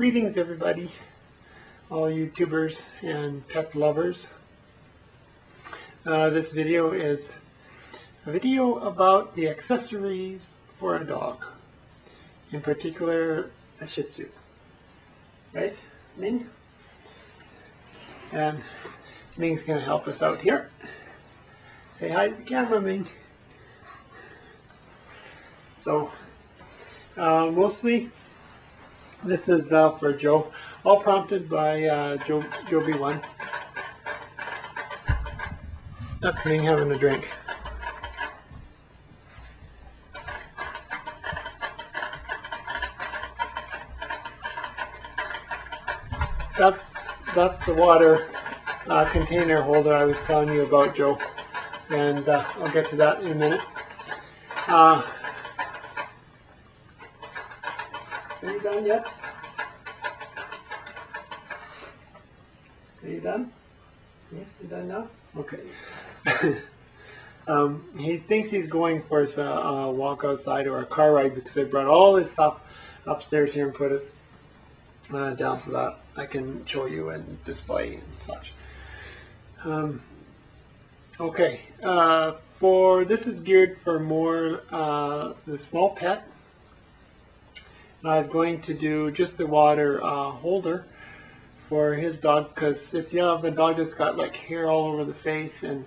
Greetings everybody, all YouTubers and pet lovers. This video is a video about the accessories for a dog, in particular a Shih Tzu, right, Ming? And Ming's going to help us out here. Say hi to the camera, Ming. So, mostly this is for Joe, all prompted by Joby 1. That's Ming having a drink. That's the water container holder I was telling you about, Joe, and I'll get to that in a minute. Are you done yet? Are you done? Yeah, you done now? Okay. He thinks he's going for a walk outside or a car ride because I brought all his stuff upstairs here and put it down so that I can show you and display and such. Okay, this is geared for more the small pet. I was going to do just the water holder for his dog, because if you have a dog that's got like hair all over the face and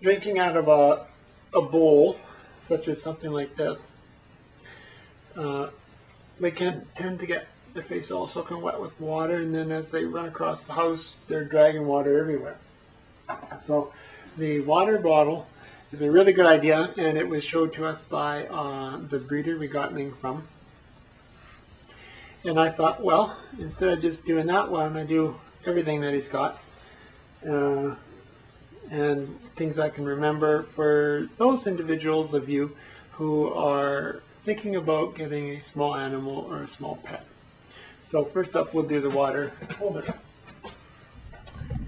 drinking out of a bowl, such as something like this, they can tend to get their face all soaking wet with water, and then as they run across the house, they're dragging water everywhere. So the water bottle is a really good idea, and it was showed to us by the breeder we got Ming from. And I thought, well, instead of just doing that one, I do everything that he's got, and things I can remember for those individuals of you who are thinking about getting a small animal or a small pet. So first up, we'll do the water holder.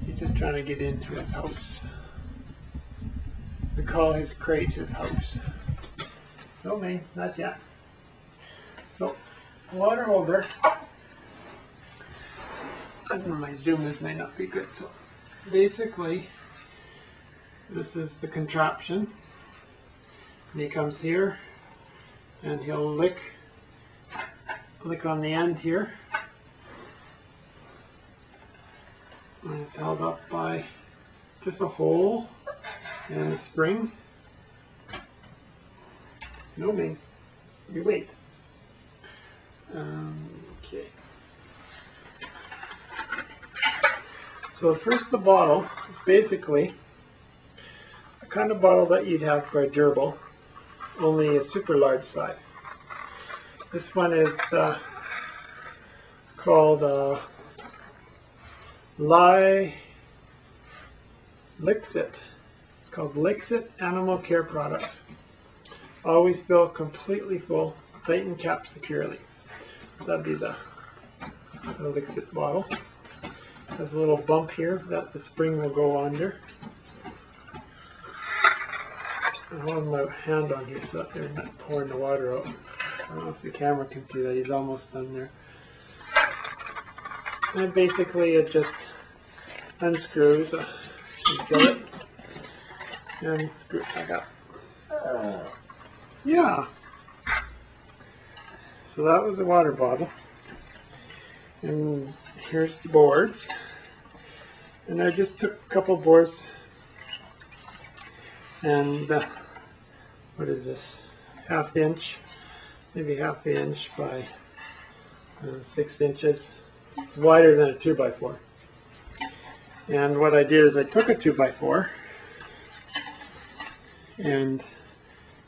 He's just trying to get into his house. We call his crate his house. No, Ming, not yet. So, water holder. I don't know, my zoom this may not be good. So, basically, this is the contraption. And he comes here, and he'll lick on the end here. And it's held up by just a hole and a spring. No, Ming, you wait. Okay. So first, the bottle is basically a kind of bottle that you'd have for a gerbil, only a super large size. This one is called Leashes. It's called Leashes Animal Care Products. Always fill completely full, tighten cap securely. So that'd be the Leashes bottle. There's a little bump here that the spring will go under. I'm holding my hand on here so that they're not pouring the water out. I don't know if the camera can see that. He's almost done there. And basically it just unscrews, you fill it, and screw it back up. Yeah. So that was the water bottle. And here's the boards. And I just took a couple boards and what is this? Half inch, maybe half inch by 6 inches. It's wider than a 2x4. And what I did is I took a 2x4 and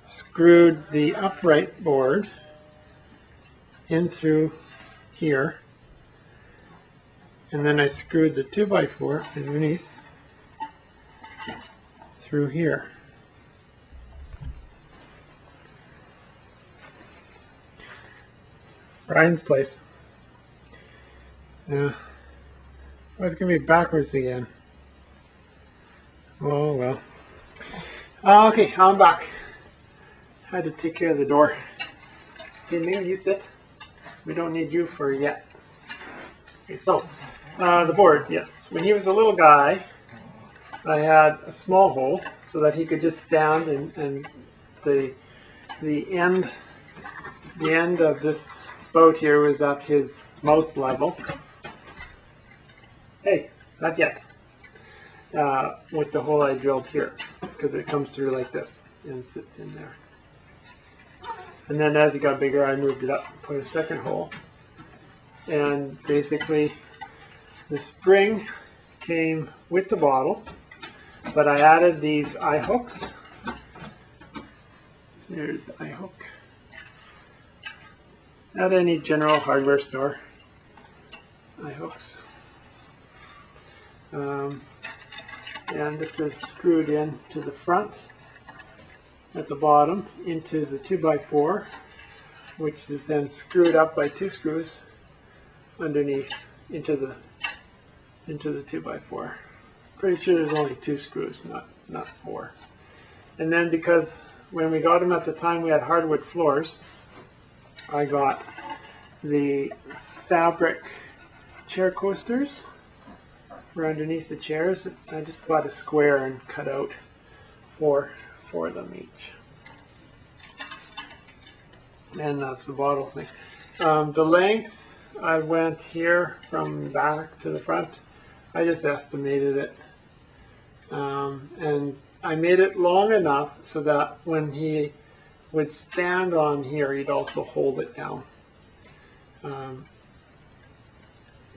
screwed the upright board in through here, and then I screwed the 2x4 underneath through here. Bryan's place. Yeah. Oh, it's going to be backwards again. Oh well. Okay, I'm back. Had to take care of the door. Okay, Ming, you sit. We don't need you for yet. Okay, so the board, yes. When he was a little guy, I had a small hole so that he could just stand, and the end of this spout here was at his mouth level. Hey, not yet. With the hole I drilled here, because it comes through like this and sits in there. And then as it got bigger, I moved it up and put a second hole. And basically, the spring came with the bottle, but I added these eye hooks. There's the eye hook. At any general hardware store, eye hooks. And this is screwed in to the front at the bottom into the 2x4, which is then screwed up by 2 screws underneath into the 2x4. Pretty sure there's only 2 screws, not 4. And then because when we got them at the time we had hardwood floors, I got the fabric chair coasters for underneath the chairs. I just bought a square and cut out 4 of them each. And that's the bottle thing. The length, I went here from back to the front. I just estimated it. And I made it long enough so that when he would stand on here, he'd also hold it down.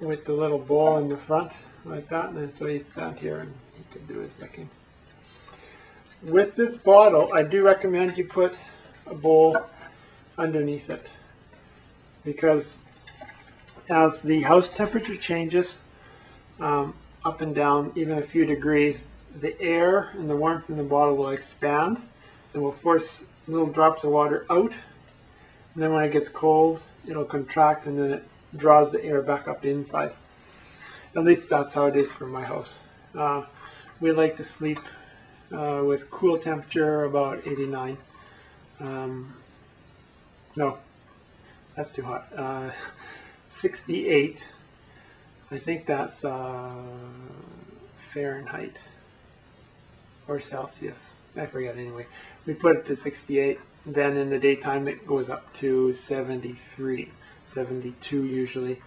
With the little bowl in the front, like that, and then so he'd stand here and he could do his licking. With this bottle, I do recommend you put a bowl underneath it, because as the house temperature changes up and down even a few degrees, the air and the warmth in the bottle will expand and will force little drops of water out, and then when it gets cold it'll contract and then it draws the air back up inside. At least that's how it is for my house. We like to sleep with cool temperature about 89. No, that's too hot. 68. I think that's Fahrenheit or Celsius. I forget anyway. We put it to 68. Then in the daytime it goes up to 73, 72 usually.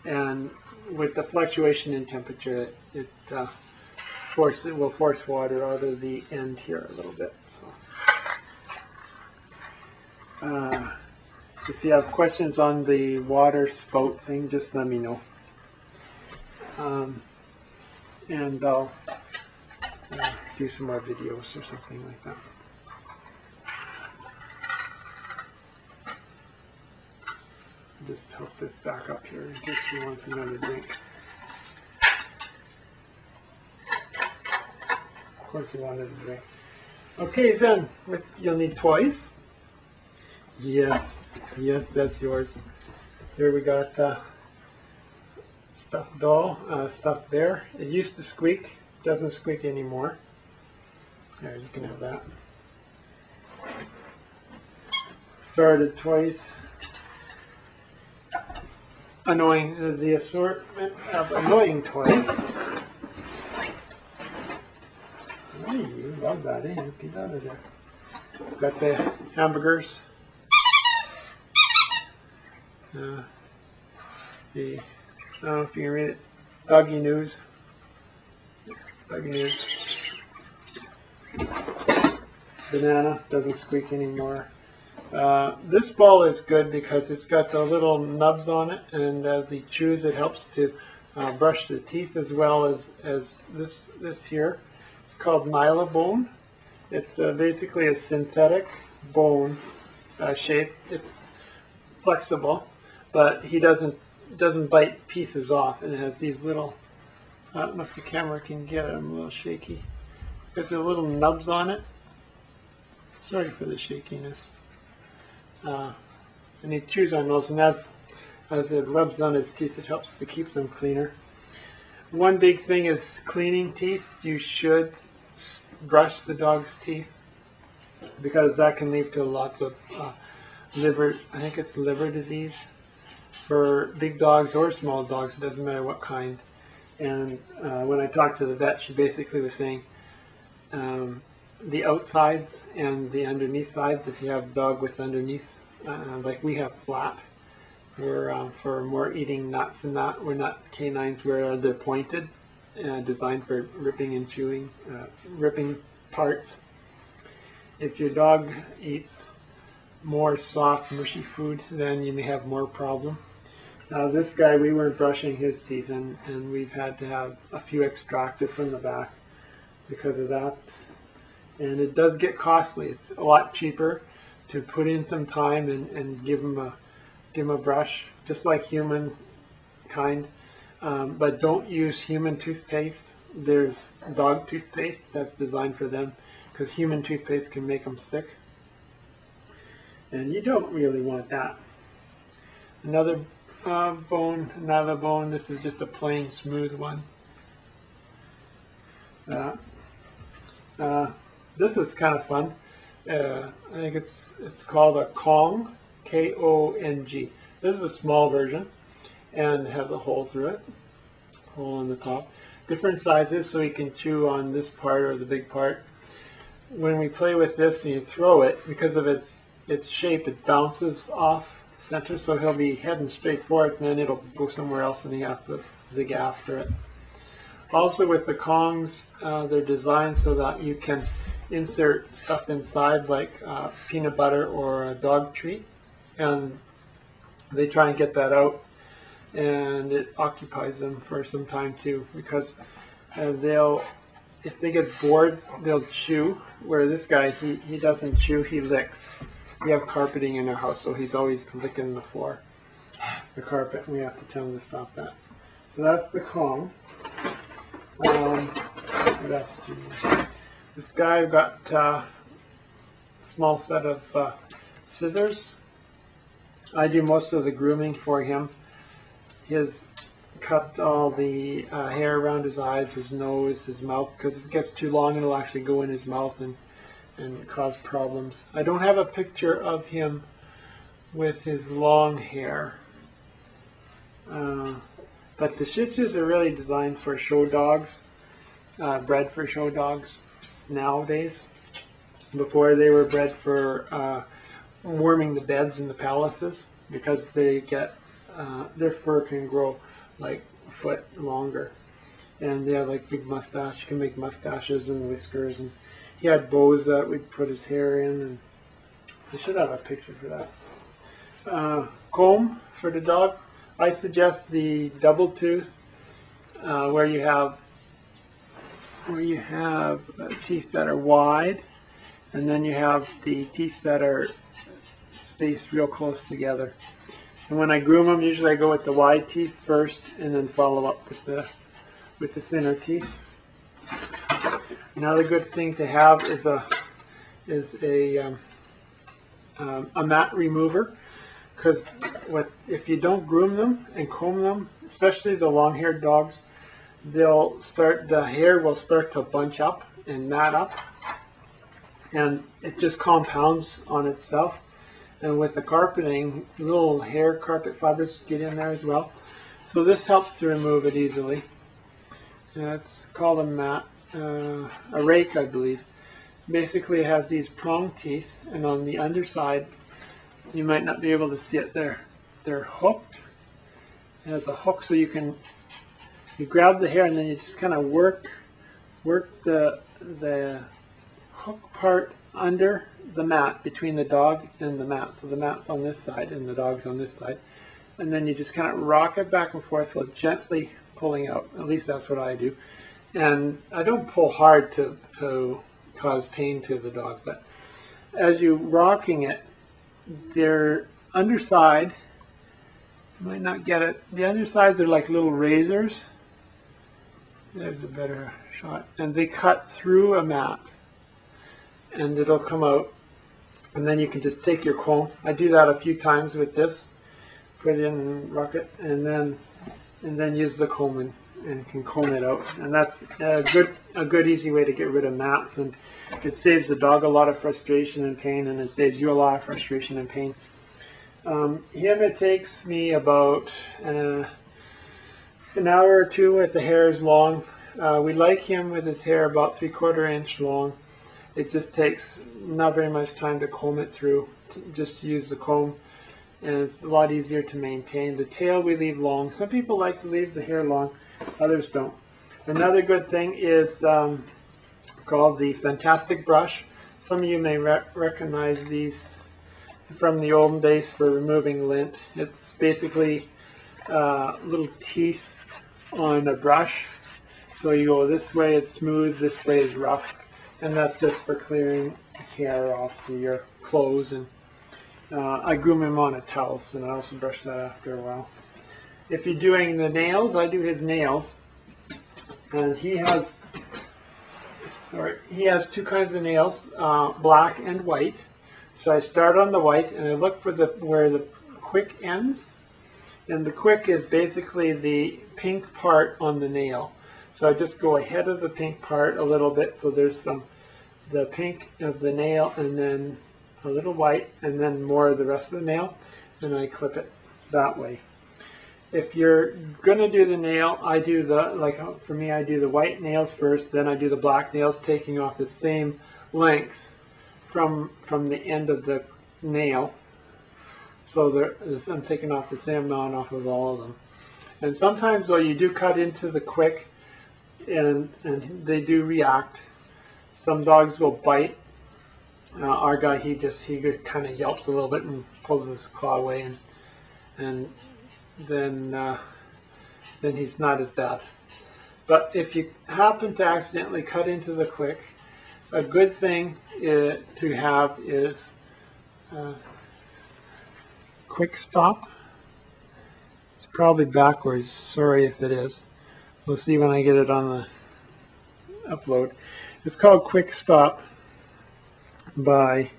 And with the fluctuation in temperature, it will force water out of the end here a little bit. So, if you have questions on the water spout thing, just let me know. And I'll do some more videos or something like that. Just hook this back up here in case he wants another drink. Of course he wanted a drink. Okay, then you'll need toys. Yes, that's yours. Here we got stuffed doll, stuffed bear. It used to squeak, doesn't squeak anymore. There, you can have that. Assorted toys. The assortment of annoying toys. Hey, you love that, eh? Get out of there. Got the hamburgers. I don't know if you can read it. Doggy news. Doggy news. Banana doesn't squeak anymore. This ball is good because it's got the little nubs on it, and as he chews it helps to brush the teeth, as well as this here. It's called Nylabone. It's basically a synthetic bone shape. It's flexible, but he doesn't bite pieces off, and it has these little, I don't know if the camera can get it, I'm a little shaky. There's the little nubs on it. Sorry for the shakiness. And he chews on those, and as it rubs on his teeth, it helps to keep them cleaner. One big thing is cleaning teeth. You should brush the dog's teeth, because that can lead to lots of liver, I think it's liver disease. for big dogs or small dogs. It doesn't matter what kind. And when I talked to the vet, she basically was saying the outsides and the underneath sides, if you have a dog with underneath, like we have flat, we're for more eating nuts and that. We're not canines where they're pointed, designed for ripping and chewing, ripping parts. If your dog eats more soft, mushy food, then you may have more problem. Now this guy, we weren't brushing his teeth, and we've had to have a few extracted from the back because of that. And it does get costly. It's a lot cheaper to put in some time and give him a brush, just like humankind. But don't use human toothpaste. There's dog toothpaste that's designed for them, because human toothpaste can make them sick. And you don't really want that. Another bone. This is just a plain smooth one. This is kind of fun. I think it's called a Kong, K-O-N-G. This is a small version and has a hole through it, hole on the top. Different sizes, so you can chew on this part or the big part. When we play with this and you throw it, because of its shape, it bounces off center, so he'll be heading straight for it, and then it'll go somewhere else and he has to zig after it. Also with the Kongs, they're designed so that you can insert stuff inside, like peanut butter or a dog treat, and they try and get that out, and it occupies them for some time too, because if they get bored, they'll chew, where this guy, he doesn't chew, he licks. We have carpeting in our house, so he's always licking the floor, the carpet, and we have to tell him to stop that. So that's the Kong. What else do you need? This guy got a small set of scissors. I do most of the grooming for him. He's cut all the hair around his eyes, his nose, his mouth, because if it gets too long, it'll actually go in his mouth and cause problems. I don't have a picture of him with his long hair. But the Shih Tzus are really designed for show dogs, bred for show dogs nowadays. Before, they were bred for warming the beds in the palaces, because they get their fur can grow like a foot longer, and they have like big mustache. You can make mustaches and whiskers, and he had bows that we'd put his hair in, and I should have a picture for that. Comb for the dog. I suggest the double tooth, where you have teeth that are wide, and then you have the teeth that are spaced real close together. And when I groom them, usually I go with the wide teeth first, and then follow up with the thinner teeth. Another good thing to have is a mat remover, because if you don't groom them and comb them, especially the long-haired dogs, the hair will start to bunch up and mat up, and it just compounds on itself. And with the carpeting, little hair carpet fibers get in there as well. So this helps to remove it easily. It's called a mat, a rake, I believe. Basically, it has these prong teeth, and on the underside, you might not be able to see it there. They're hooked. It has a hook, so you grab the hair and then you just kind of work the hook part under the mat, between the dog and the mat. So the mat's on this side and the dog's on this side. And then you just kind of rock it back and forth while gently pulling out. At least that's what I do. And I don't pull hard to cause pain to the dog, but as you're rocking it, their underside, you might not get it, the undersides are like little razors. There's a better shot. And they cut through a mat, and it'll come out. And then you can just take your comb. I do that a few times with this. Put it in and rock it, and then use the comb and can comb it out. And that's a good easy way to get rid of mats, and it saves the dog a lot of frustration and pain, and it saves you a lot of frustration and pain. It takes me about an hour or two with the hairs long. We like him with his hair about 3/4 inch long. It just takes not very much time to comb it through, just to use the comb, and it's a lot easier to maintain. The tail we leave long. Some people like to leave the hair long, others don't. Another good thing is called the Fantastic Brush. Some of you may recognize these from the olden days for removing lint. It's basically little teeth on a brush. So you go this way, it's smooth, this way is rough. And that's just for clearing hair off of your clothes. And I groom him on a towel, and I also brush that after a while. If you're doing the nails, I do his nails. And he has two kinds of nails, black and white. So I start on the white, and I look for where the quick ends. And the quick is basically the pink part on the nail. So I just go ahead of the pink part a little bit, so there's the pink of the nail, and then a little white, and then more of the rest of the nail, and I clip it that way. If you're going to do the nail, I do for me, I do the white nails first, then I do the black nails, taking off the same length from the end of the nail. So I'm taking off the same amount off of all of them. And sometimes, though, you do cut into the quick, and they do react. Some dogs will bite. Our guy, he kind of yelps a little bit and pulls his claw away, and then he's not as bad. But if you happen to accidentally cut into the quick, a good thing to have is Kwik-Stop. It's probably backwards. Sorry if it is. We'll see when I get it on the upload. It's called Kwik-Stop by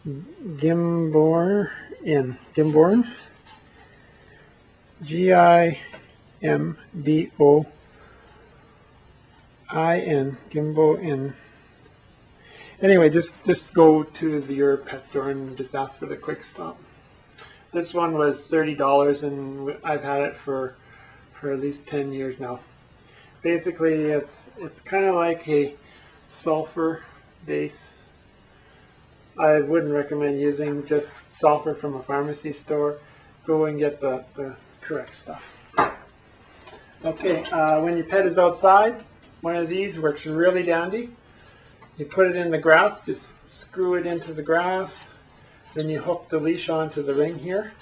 Gimborn. Gimborn. Gimboin. Gimboin. Anyway, just go to your pet store and just ask for the Kwik-Stop. This one was $30, and I've had it for at least 10 years now. Basically, it's kind of like a sulfur base. I wouldn't recommend using just sulfur from a pharmacy store. Go and get the correct stuff. Okay, when your pet is outside, one of these works really dandy. You put it in the grass, just screw it into the grass, then you hook the leash onto the ring here.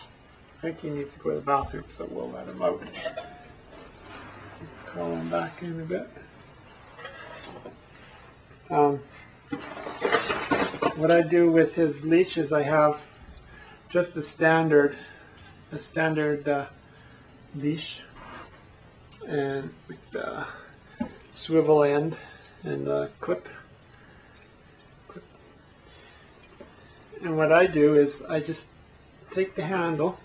I think he needs to go to the bathroom, so we'll let him out. Call him back in a bit. What I do with his leash is I have just a standard leash, and with the swivel end and the clip. And what I do is I just take the handle,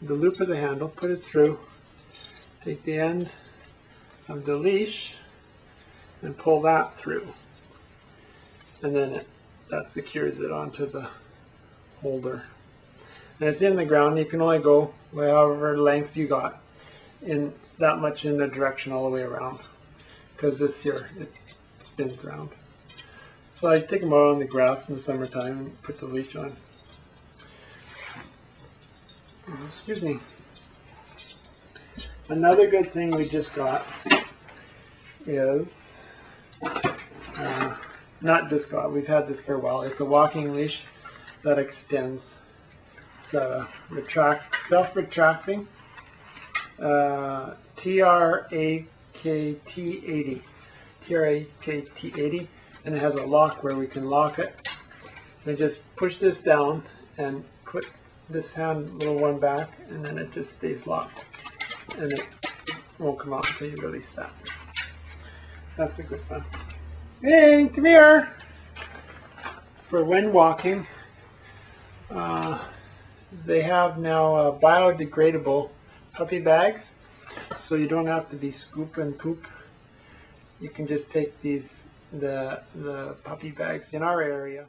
the loop of the handle, put it through, take the end of the leash and pull that through, and then that secures it onto the holder. And it's in the ground. You can only go however length you got, in that much in the direction all the way around, because this here, it spins around. So I take them out on the grass in the summertime and put the leash on. Excuse me. Another good thing we just got is, not just got, we've had this for a while. It's a walking leash that extends. It's got a self-retracting TRAKT80. TRAKT80. And it has a lock where we can lock it. And just push this down and click this little one back, and then it just stays locked. And it won't come out until you release that. That's a good one. Ming, come here! For when walking, they have now biodegradable puppy bags, so you don't have to be scooping poop. You can just take the puppy bags in our area.